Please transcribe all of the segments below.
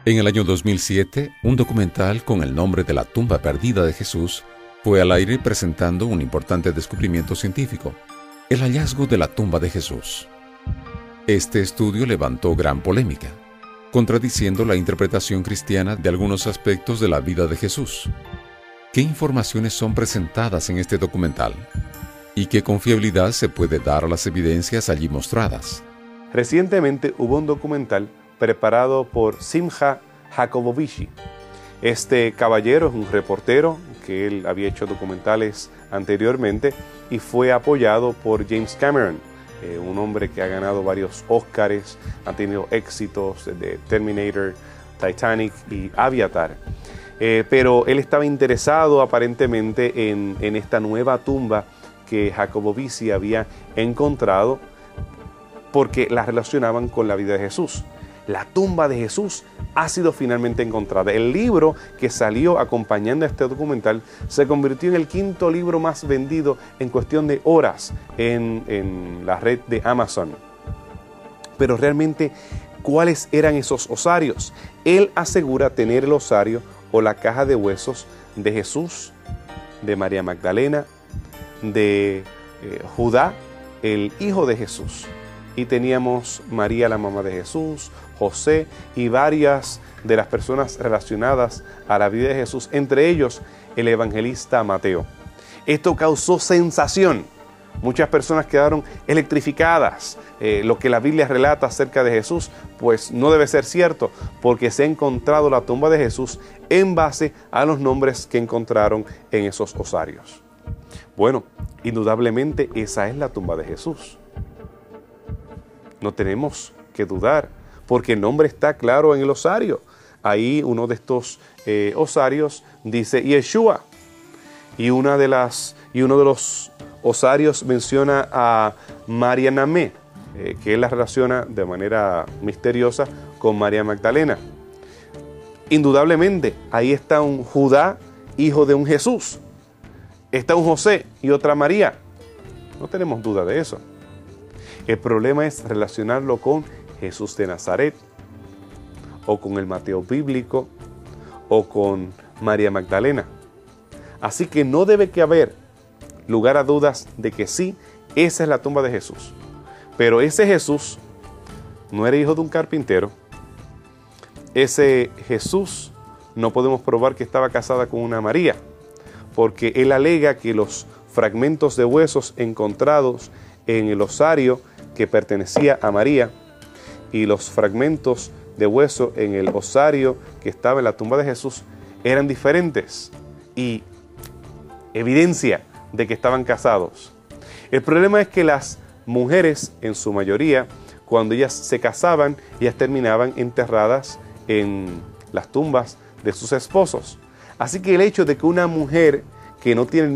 En el año 2007, un documental con el nombre de La tumba perdida de Jesús fue al aire presentando un importante descubrimiento científico, el hallazgo de la tumba de Jesús. Este estudio levantó gran polémica, contradiciendo la interpretación cristiana de algunos aspectos de la vida de Jesús. ¿Qué informaciones son presentadas en este documental? ¿Y qué confiabilidad se puede dar a las evidencias allí mostradas? Recientemente hubo un documental preparado por Simcha Jacobovici. Este caballero es un reportero que él había hecho documentales anteriormente y fue apoyado por James Cameron, un hombre que ha ganado varios Óscares, ha tenido éxitos de Terminator, Titanic y Avatar. Pero él estaba interesado aparentemente en esta nueva tumba que Jacobovici había encontrado porque la relacionaban con la vida de Jesús. La tumba de Jesús ha sido finalmente encontrada. El libro que salió acompañando a este documental se convirtió en el 5º libro más vendido en cuestión de horas en la red de Amazon. Pero realmente, ¿cuáles eran esos osarios? Él asegura tener el osario o la caja de huesos de Jesús, de María Magdalena, de Judá, el hijo de Jesús. Y teníamos María, la mamá de Jesús, José y varias de las personas relacionadas a la vida de Jesús, entre ellos el evangelista Mateo. Esto causó sensación. Muchas personas quedaron electrificadas. Lo que la Biblia relata acerca de Jesús, pues no debe ser cierto, porque se ha encontrado la tumba de Jesús en base a los nombres que encontraron en esos osarios. Bueno, indudablemente esa es la tumba de Jesús. No tenemos que dudar, porque el nombre está claro en el osario. Ahí uno de estos osarios dice Yeshua, y uno de los osarios menciona a María Namé, que él la relaciona de manera misteriosa con María Magdalena. Indudablemente, ahí está un Judá, hijo de un Jesús. Está un José y otra María. No tenemos duda de eso. El problema es relacionarlo con Jesús de Nazaret, o con el Mateo bíblico, o con María Magdalena. Así que no debe que haber lugar a dudas de que sí, esa es la tumba de Jesús. Pero ese Jesús no era hijo de un carpintero. Ese Jesús no podemos probar que estaba casada con una María, porque él alega que los fragmentos de huesos encontrados en el osario que pertenecía a María y los fragmentos de hueso en el osario que estaba en la tumba de Jesús eran diferentes y evidencia de que estaban casados. El problema es que las mujeres, en su mayoría, cuando ellas se casaban, ellas terminaban enterradas en las tumbas de sus esposos. Así que el hecho de que una mujer que no tiene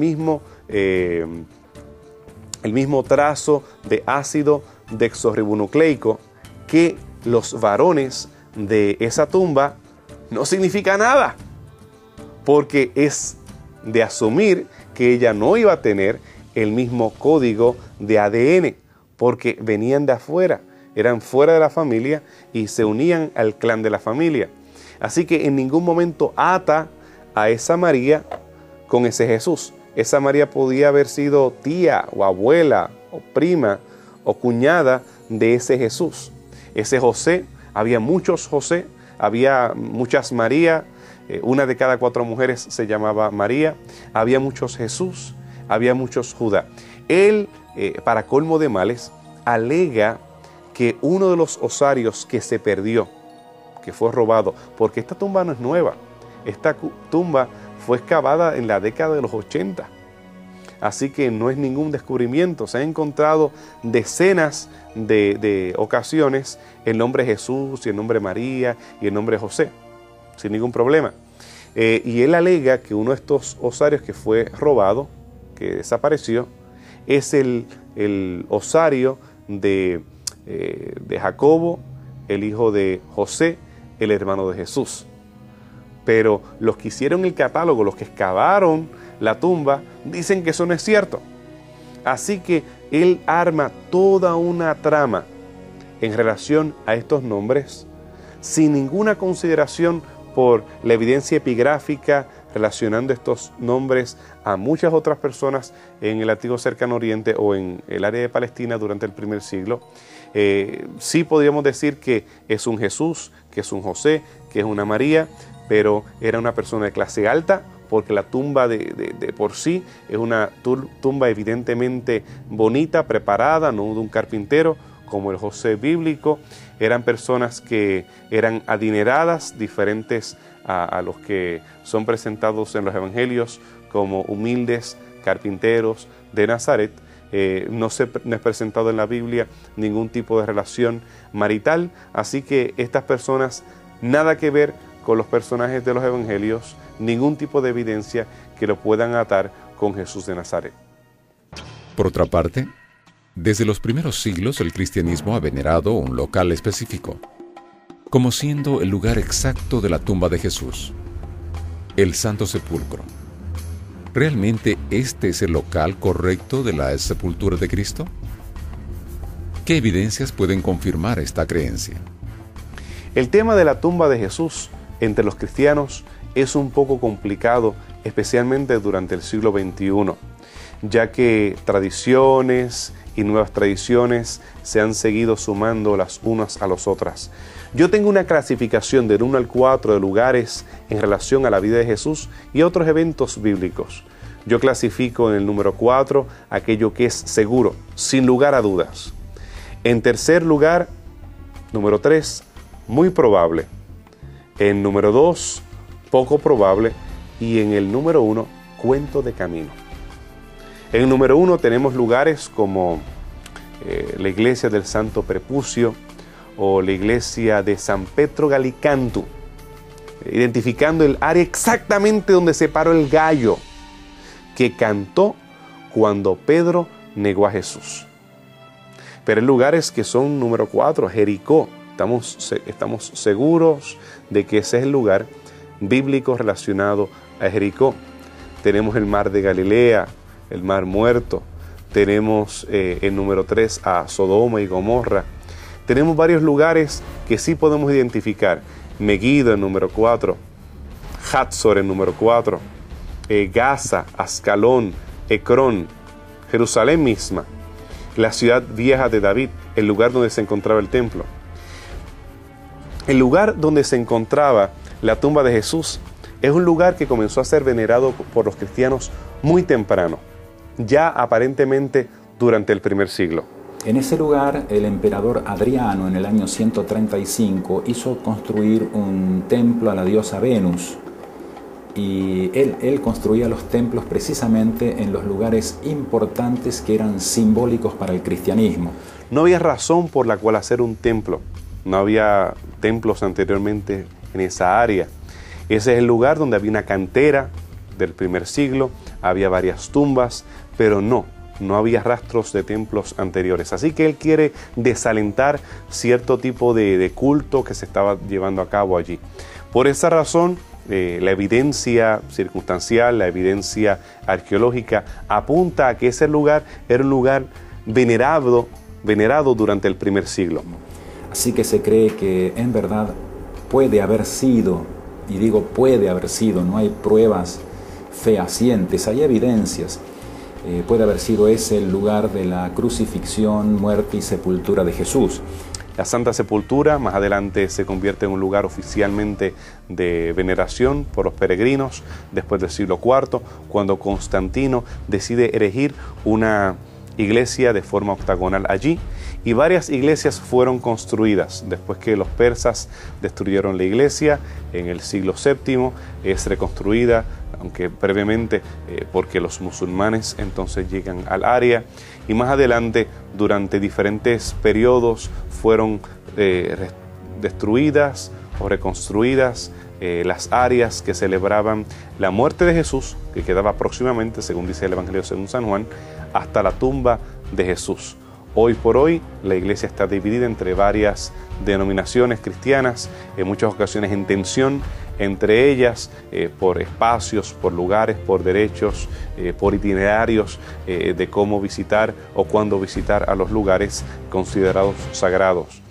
el mismo trazo de ácido desoxirribonucleico que los varones de esa tumba no significa nada, porque es de asumir que ella no iba a tener el mismo código de ADN, porque venían de afuera, eran fuera de la familia y se unían al clan de la familia. Así que en ningún momento ata a esa María con ese Jesús. Esa María podía haber sido tía o abuela o prima o cuñada de ese Jesús. Ese José, había muchos José, había muchas María, una de cada 4 mujeres se llamaba María, había muchos Jesús, había muchos Judá. Él, para colmo de males, alega que uno de los osarios que se perdió, que fue robado, porque esta tumba no es nueva, esta tumba fue excavada en la década de los 80. Así que no es ningún descubrimiento. Se han encontrado decenas de ocasiones el nombre Jesús y el nombre María y el nombre José, sin ningún problema. Y él alega que uno de estos osarios que fue robado, que desapareció, es el osario de Jacobo, el hijo de José, el hermano de Jesús. Pero los que hicieron el catálogo, los que excavaron la tumba, dicen que eso no es cierto. Así que él arma toda una trama en relación a estos nombres, sin ninguna consideración por la evidencia epigráfica relacionando estos nombres a muchas otras personas en el antiguo Cercano Oriente o en el área de Palestina durante el primer siglo. Sí podríamos decir que es un Jesús, que es un José, que es una María, pero era una persona de clase alta, porque la tumba de por sí es una tumba evidentemente bonita, preparada, no de un carpintero, como el José bíblico. Eran personas que eran adineradas, diferentes a los que son presentados en los evangelios como humildes carpinteros de Nazaret. No es presentado en la Biblia ningún tipo de relación marital, así que estas personas nada que ver con los personajes de los evangelios, ningún tipo de evidencia que lo puedan atar con Jesús de Nazaret. Por otra parte, desde los primeros siglos el cristianismo ha venerado un local específico, como siendo el lugar exacto de la tumba de Jesús, el Santo Sepulcro. ¿Realmente este es el local correcto de la sepultura de Cristo? ¿Qué evidencias pueden confirmar esta creencia? El tema de la tumba de Jesús entre los cristianos es un poco complicado, especialmente durante el siglo XXI, ya que tradiciones y nuevas tradiciones se han seguido sumando las unas a las otras. Yo tengo una clasificación del 1 al 4 de lugares en relación a la vida de Jesús y otros eventos bíblicos. Yo clasifico en el número 4 aquello que es seguro, sin lugar a dudas. En tercer lugar, número 3, muy probable. En número 2, poco probable. Y en el número 1, cuento de camino. En el número 1 tenemos lugares como la iglesia del Santo Prepucio o la iglesia de San Petro Galicantu, identificando el área exactamente donde se paró el gallo que cantó cuando Pedro negó a Jesús. Pero hay lugares que son número 4, Jericó. Estamos seguros de que ese es el lugar bíblico relacionado a Jericó. Tenemos el mar de Galilea, el mar muerto. Tenemos el número 3 a Sodoma y Gomorra. Tenemos varios lugares que sí podemos identificar. Megiddo en número 4, Hatzor en número 4, Gaza, Ascalón, Ecrón, Jerusalén misma, la ciudad vieja de David, el lugar donde se encontraba el templo. El lugar donde se encontraba la tumba de Jesús es un lugar que comenzó a ser venerado por los cristianos muy temprano, ya aparentemente durante el primer siglo. En ese lugar, el emperador Adriano, en el año 135, hizo construir un templo a la diosa Venus. Y él construía los templos precisamente en los lugares importantes que eran simbólicos para el cristianismo. No había razón por la cual hacer un templo. No había templos anteriormente en esa área. Ese es el lugar donde había una cantera del primer siglo, había varias tumbas, pero no había rastros de templos anteriores. Así que él quiere desalentar cierto tipo de culto que se estaba llevando a cabo allí. Por esa razón, la evidencia circunstancial, la evidencia arqueológica apunta a que ese lugar era un lugar venerado durante el primer siglo. Así que se cree que en verdad puede haber sido, y digo puede haber sido, no hay pruebas fehacientes, hay evidencias. Puede haber sido ese el lugar de la crucifixión, muerte y sepultura de Jesús. La Santa Sepultura más adelante se convierte en un lugar oficialmente de veneración por los peregrinos después del siglo IV, cuando Constantino decide erigir una iglesia de forma octagonal allí, y varias iglesias fueron construidas después que los persas destruyeron la iglesia. En el siglo VII es reconstruida, aunque brevemente, porque los musulmanes entonces llegan al área, y más adelante durante diferentes periodos fueron destruidas o reconstruidas las áreas que celebraban la muerte de Jesús, que quedaba próximamente, según dice el Evangelio según San Juan, hasta la tumba de Jesús. Hoy por hoy la iglesia está dividida entre varias denominaciones cristianas, en muchas ocasiones en tensión entre ellas, por espacios, por lugares, por derechos, por itinerarios de cómo visitar o cuándo visitar a los lugares considerados sagrados.